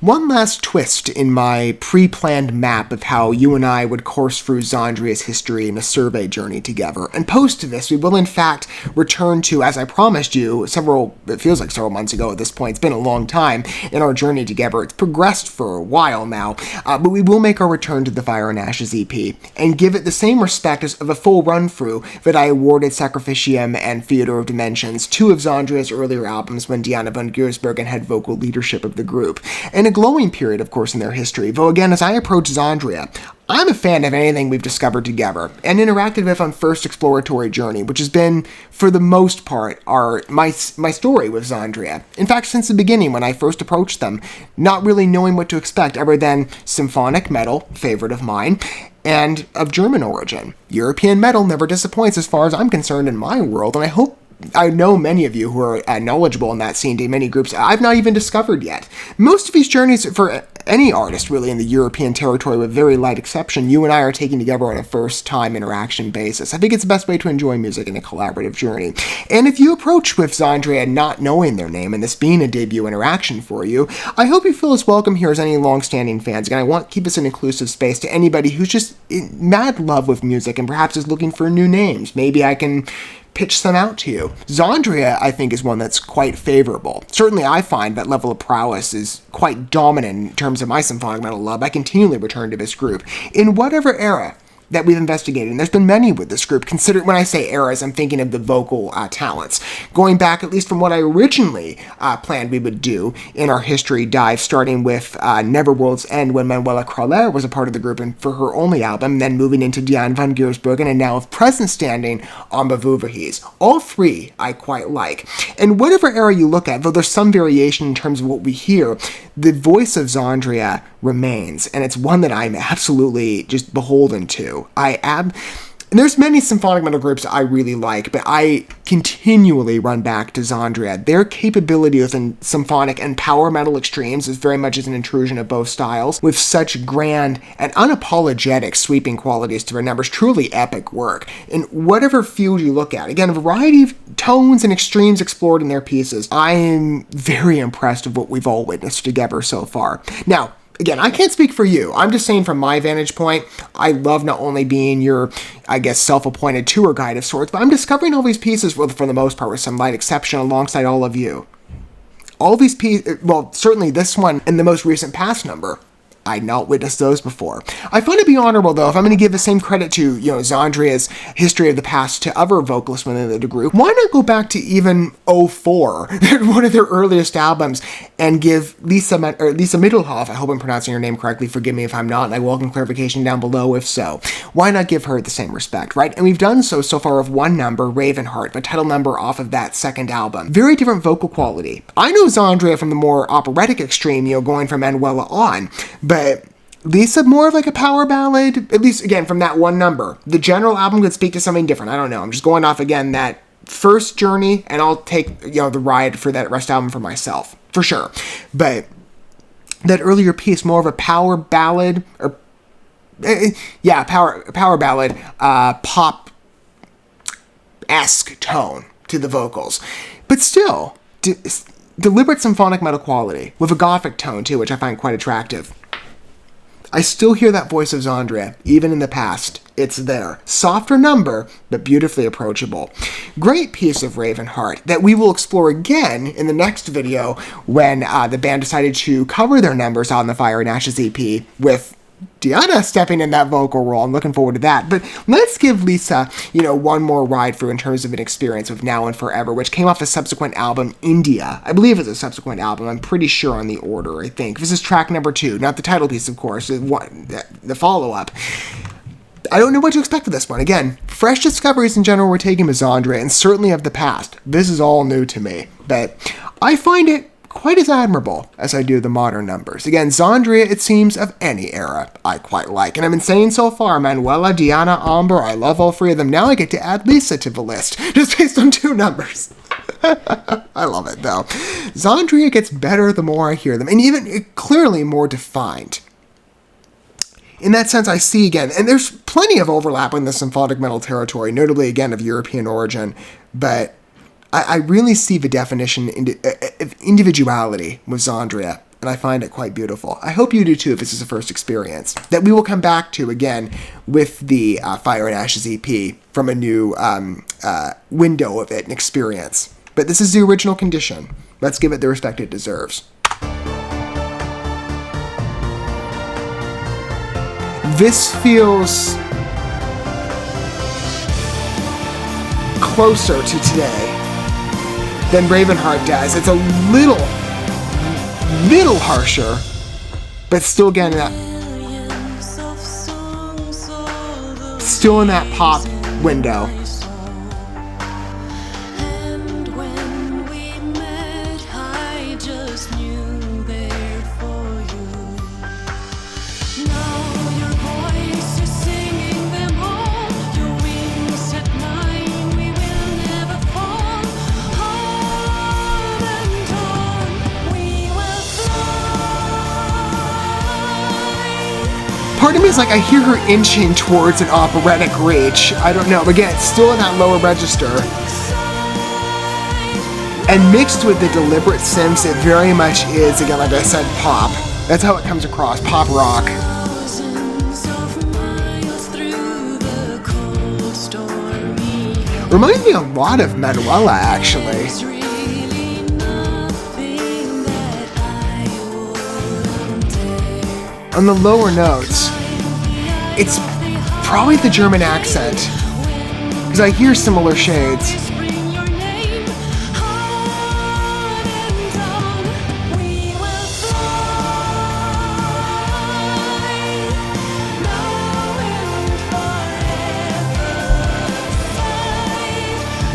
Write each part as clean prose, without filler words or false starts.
One last twist in my pre-planned map of how you and I would course through XANDRIA's history in a survey journey together. And post to this, we will in fact return to, as I promised you, it feels like several months ago at this point, it's been a long time in our journey together. It's progressed for a while now, but we will make our return to the Fire and Ashes EP and give it the same respect as of a full run-through that I awarded Sacrificium and Theater of Dimensions, two of XANDRIA's earlier albums when Diana von Giersbergen had vocal leadership of the group. And a glowing period, of course, in their history, though again, as I approach XANDRIA, I'm a fan of anything we've discovered together, and interacted with on First Exploratory Journey, which has been, for the most part, my story with XANDRIA. In fact, since the beginning, when I first approached them, not really knowing what to expect other than symphonic metal, favorite of mine, and of German origin. European metal never disappoints as far as I'm concerned in my world, and I know many of you who are knowledgeable in that scene, many groups I've not even discovered yet. Most of these journeys, for any artist really in the European territory with very light exception, you and I are taking together on a first-time interaction basis. I think it's the best way to enjoy music in a collaborative journey. And if you approach with XANDRIA not knowing their name and this being a debut interaction for you, I hope you feel as welcome here as any long-standing fans. Again, I want to keep this an inclusive space to anybody who's just in mad love with music and perhaps is looking for new names. Maybe I can pitch some out to you. XANDRIA, I think, is one that's quite favorable. Certainly I find that level of prowess is quite dominant in terms of my symphonic metal love. I continually return to this group in whatever era that we've investigated, and there's been many with this group. Consider, when I say eras, I'm thinking of the vocal talents. Going back, at least from what I originally planned we would do in our history dive, starting with Neverworld's End, when Manuela Crawler was a part of the group and for her only album, then moving into Diane von Giersbergen, and now of present standing on Bewuverhies. All three I quite like. And whatever era you look at, though there's some variation in terms of what we hear, the voice of XANDRIA remains, and it's one that I'm absolutely just beholden to. And there's many symphonic metal groups I really like, but I continually run back to XANDRIA. Their capability within symphonic and power metal extremes is very much as an intrusion of both styles, with such grand and unapologetic sweeping qualities to their numbers. Truly epic work in whatever field you look at. Again, a variety of tones and extremes explored in their pieces. I am very impressed with what we've all witnessed together so far. Now, again, I can't speak for you. I'm just saying from my vantage point, I love not only being your, I guess, self-appointed tour guide of sorts, but I'm discovering all these pieces, well, for the most part, with some light exception, alongside all of you. All these pieces, well, certainly this one and the most recent past number, I'd not witnessed those before. I find it be honorable, though, if I'm going to give the same credit to, XANDRIA's history of the past to other vocalists within the group, why not go back to even 04, one of their earliest albums, and give Lisa Middelhoff, I hope I'm pronouncing her name correctly, forgive me if I'm not, and I welcome clarification down below if so. Why not give her the same respect, right? And we've done so far with one number, Ravenheart, the title number off of that second album. Very different vocal quality. I know XANDRIA from the more operatic extreme, going from Manuela on, but Lisa, more of like a power ballad, at least, again, from that one number. The general album could speak to something different. I don't know. I'm just going off, again, that first journey, and I'll take, the ride for that rest album for myself, for sure. But that earlier piece, more of a power ballad, or, power ballad, pop-esque tone to the vocals. But still, deliberate symphonic metal quality, with a gothic tone, too, which I find quite attractive. I still hear that voice of XANDRIA, even in the past. It's there. Softer number, but beautifully approachable. Great piece of Ravenheart that we will explore again in the next video when the band decided to cover their numbers on the Fire and Ashes EP with Diana stepping in that vocal role. I'm looking forward to that. But let's give Lisa, one more ride through in terms of an experience with Now and Forever, which came off a subsequent album, India. I believe it's a subsequent album. I'm pretty sure on the order, I think. This is track number 2, not the title piece, of course, the follow-up. I don't know what to expect with this one. Again, fresh discoveries in general we're taking with XANDRIA, and certainly of the past. This is all new to me, but I find it quite as admirable as I do the modern numbers. Again, XANDRIA, it seems, of any era, I quite like. And I've been saying so far, Manuela, Diana, Amber, I love all three of them. Now I get to add Lisa to the list, just based on 2 numbers. I love it, though. XANDRIA gets better the more I hear them, and even clearly more defined. In that sense, I see again, and there's plenty of overlap in the symphonic metal territory, notably, again, of European origin, but I really see the definition of individuality with XANDRIA and I find it quite beautiful. I hope you do too if this is a first experience. That we will come back to again with the Fire and Ashes EP from a new window of it and experience. But this is the original condition. Let's give it the respect it deserves. This feels closer to today than Ravenheart does. It's a little harsher, but still getting that, still in that pop window. Part of me is like, I hear her inching towards an operatic reach. I don't know. Again, it's still in that lower register. And mixed with the deliberate synths, it very much is, again, like I said, pop. That's how it comes across, pop rock. Reminds me a lot of Manuela, actually. On the lower notes, it's probably the German accent, because I hear similar shades.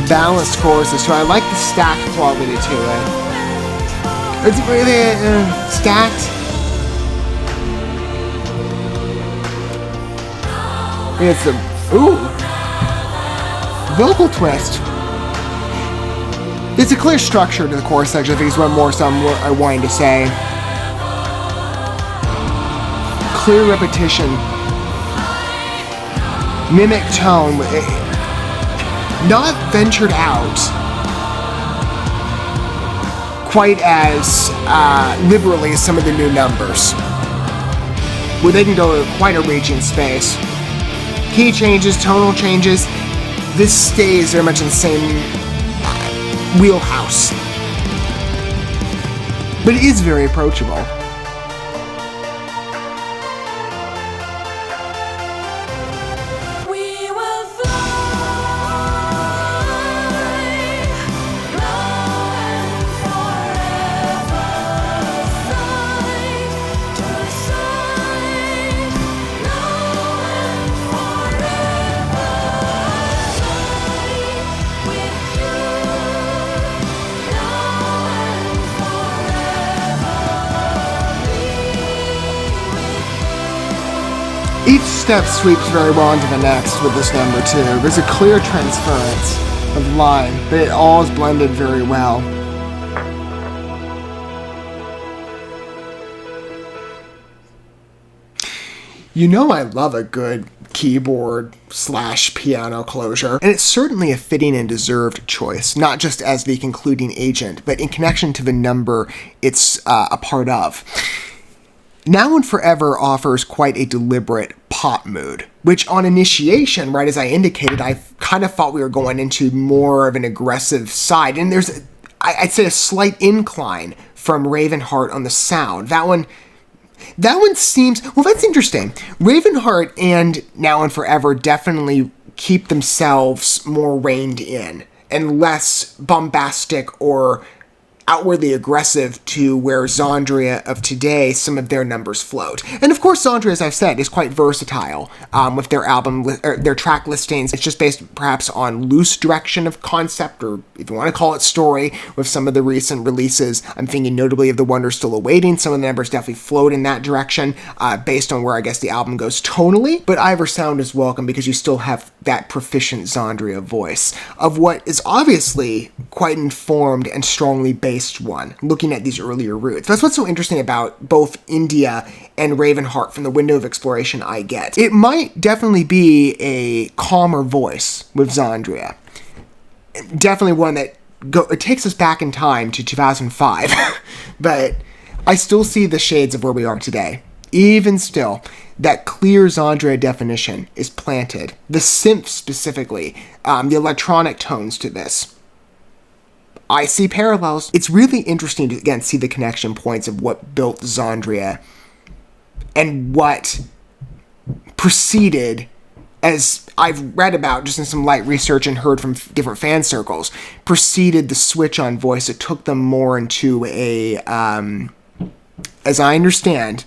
Balanced choruses, so I like the stacked quality to it. It's really stacked. It's a vocal twist. It's a clear structure to the chorus section. I think it's one more something I wanted to say. Clear repetition, mimic tone, not ventured out quite as liberally as some of the new numbers, where they can go to quite a reach in space. Key changes, tonal changes, this stays very much in the same wheelhouse. But it is very approachable. Each step sweeps very well into the next with this number too. There's a clear transference of line, but it all is blended very well. You know I love a good keyboard/piano closure, and it's certainly a fitting and deserved choice, not just as the concluding agent, but in connection to the number it's a part of. Now and Forever offers quite a deliberate pop mood, which on initiation, right as I indicated, I kind of thought we were going into more of an aggressive side, and there's, I'd say, a slight incline from Ravenheart on the sound. That one seems, well, that's interesting. Ravenheart and Now and Forever definitely keep themselves more reined in and less bombastic or outwardly aggressive to where XANDRIA of today, some of their numbers float. And of course, XANDRIA, as I've said, is quite versatile with their their track listings. It's just based perhaps on loose direction of concept, or if you want to call it story, with some of the recent releases. I'm thinking notably of The Wonder Still Awaiting. Some of the numbers definitely float in that direction based on where I guess the album goes tonally, but either sound is welcome because you still have that proficient XANDRIA voice of what is obviously quite informed and strongly based one, looking at these earlier roots. That's what's so interesting about both India and Ravenheart from the window of exploration I get. It might definitely be a calmer voice with XANDRIA. Definitely one that it takes us back in time to 2005, but I still see the shades of where we are today. Even still, that clear XANDRIA definition is planted. The synth specifically, the electronic tones to this. I see parallels. It's really interesting to, again, see the connection points of what built XANDRIA and what preceded, as I've read about just in some light research and heard from different fan circles, preceded the switch on voice. It took them more into a, as I understand,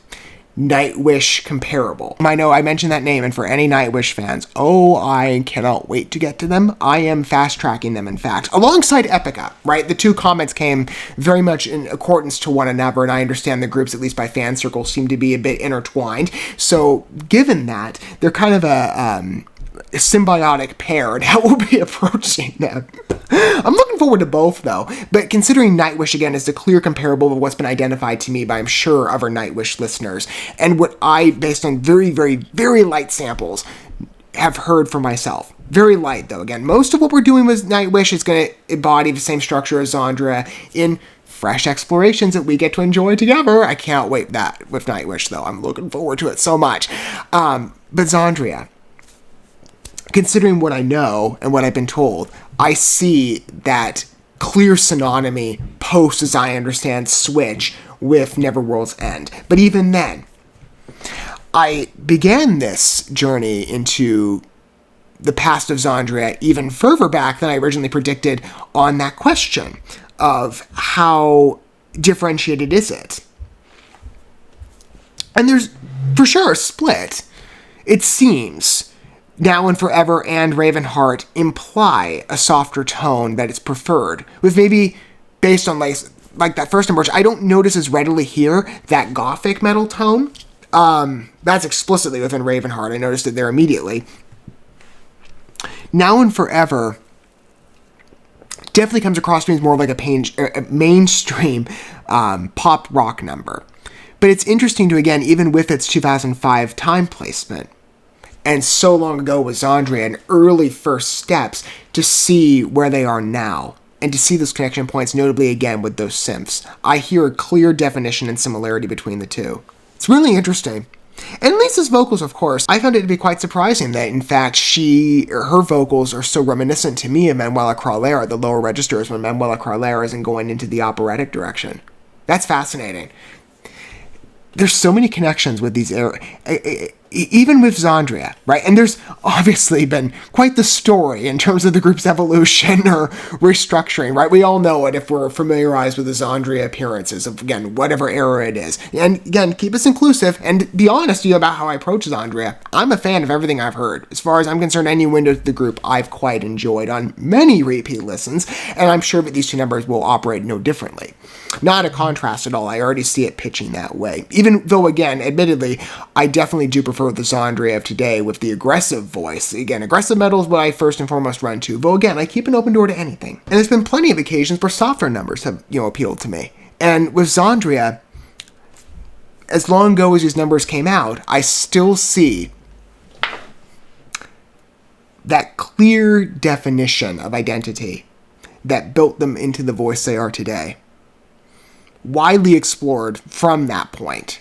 Nightwish comparable. I know I mentioned that name, and for any Nightwish fans, oh, I cannot wait to get to them. I am fast-tracking them, in fact, alongside Epica, right? The two comments came very much in accordance to one another, and I understand the groups, at least by fan circles, seem to be a bit intertwined. So, given that, they're kind of a symbiotic pair, and how we'll be approaching them. I'm looking forward to both, though, but considering Nightwish, again, is the clear comparable of what's been identified to me by, I'm sure, other Nightwish listeners, and what I, based on very, very, very light samples, have heard for myself. Very light, though. Again, most of what we're doing with Nightwish is going to embody the same structure as XANDRIA in fresh explorations that we get to enjoy together. I can't wait that with Nightwish, though. I'm looking forward to it so much. But XANDRIA, considering what I know and what I've been told, I see that clear synonymy post, as I understand, switch with Neverworld's End. But even then, I began this journey into the past of XANDRIA even further back than I originally predicted on that question of how differentiated is it? And there's for sure a split. It seems Now and Forever and Ravenheart imply a softer tone that is preferred, with maybe based on like that first impression. I don't notice as readily here that gothic metal tone. That's explicitly within Ravenheart. I noticed it there immediately. Now and Forever definitely comes across to me as more like a mainstream pop rock number. But it's interesting to, again, even with its 2005 time placement, and so long ago with XANDRIA and early first steps, to see where they are now, and to see those connection points, notably again with those synths. I hear a clear definition and similarity between the two. It's really interesting. And Lisa's vocals, of course, I found it to be quite surprising that, in fact, her vocals are so reminiscent to me of Manuela Cralera, the lower registers, when Manuela Cralera isn't going into the operatic direction. That's fascinating. There's so many connections with these, even with XANDRIA, right? And there's obviously been quite the story in terms of the group's evolution or restructuring, right? We all know it if we're familiarized with the XANDRIA appearances of, again, whatever era it is. And again, keep us inclusive and be honest to you about how I approach XANDRIA. I'm a fan of everything I've heard. As far as I'm concerned, any window to the group I've quite enjoyed on many repeat listens, and I'm sure that these two numbers will operate no differently. Not a contrast at all. I already see it pitching that way. Even though, again, admittedly, I definitely do prefer the XANDRIA of today with the aggressive voice. Again, aggressive metal is what I first and foremost run to. Though, again, I keep an open door to anything. And there's been plenty of occasions where softer numbers have, appealed to me. And with XANDRIA, as long ago as these numbers came out, I still see that clear definition of identity that built them into the voice they are today. Widely explored from that point,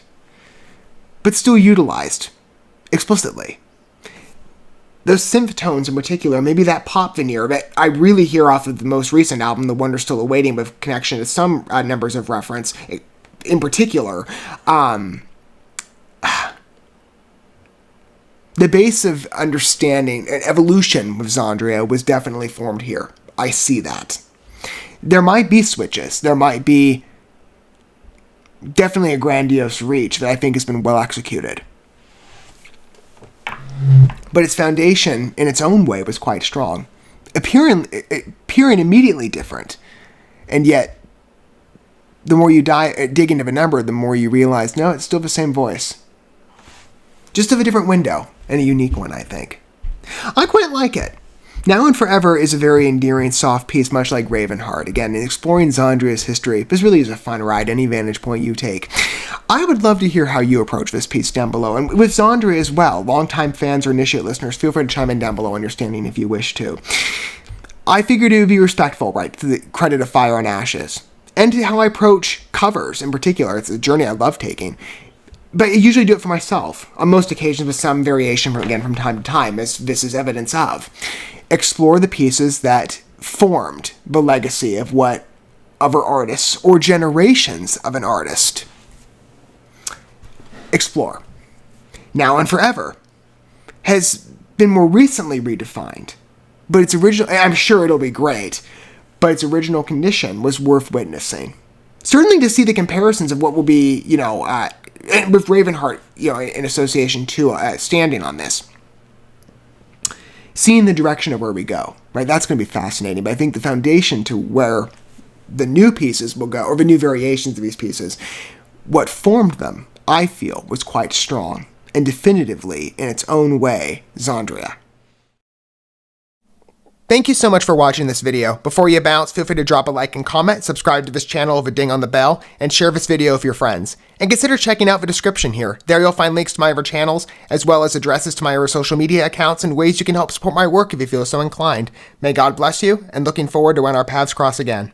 but still utilized explicitly. Those synth tones in particular, maybe that pop veneer that I really hear off of the most recent album, The Wonder Still Awaiting, with connection to some numbers of reference in particular. The base of understanding and evolution with XANDRIA was definitely formed here. I see that. There might be switches. There might be definitely a grandiose reach that I think has been well executed. But its foundation, in its own way, was quite strong. Appearing immediately different. And yet, the more you dig into the number, the more you realize, no, it's still the same voice. Just of a different window, and a unique one, I think. I quite like it. Now and Forever is a very endearing, soft piece, much like Ravenheart. Again, in exploring XANDRIA's history, this really is a fun ride, any vantage point you take. I would love to hear how you approach this piece down below, and with XANDRIA as well. Longtime fans or initiate listeners, feel free to chime in down below on your standing if you wish to. I figured it would be respectful, right, to the credit of Fire and Ashes. and to how I approach covers in particular. It's a journey I love taking. But I usually do it for myself, on most occasions with some variation, from time to time, as this is evidence of. Explore the pieces that formed the legacy of what other artists or generations of an artist. Explore. Now and Forever has been more recently redefined, but its original, I'm sure it'll be great, but its original condition was worth witnessing. Certainly to see the comparisons of what will be, with Ravenheart, in association to standing on this. Seeing the direction of where we go, right? That's going to be fascinating. But I think the foundation to where the new pieces will go, or the new variations of these pieces, what formed them, I feel, was quite strong and definitively, in its own way, XANDRIA. Thank you so much for watching this video. Before you bounce, feel free to drop a like and comment, subscribe to this channel with a ding on the bell, and share this video with your friends. And consider checking out the description here. There you'll find links to my other channels, as well as addresses to my other social media accounts and ways you can help support my work if you feel so inclined. May God bless you, and looking forward to when our paths cross again.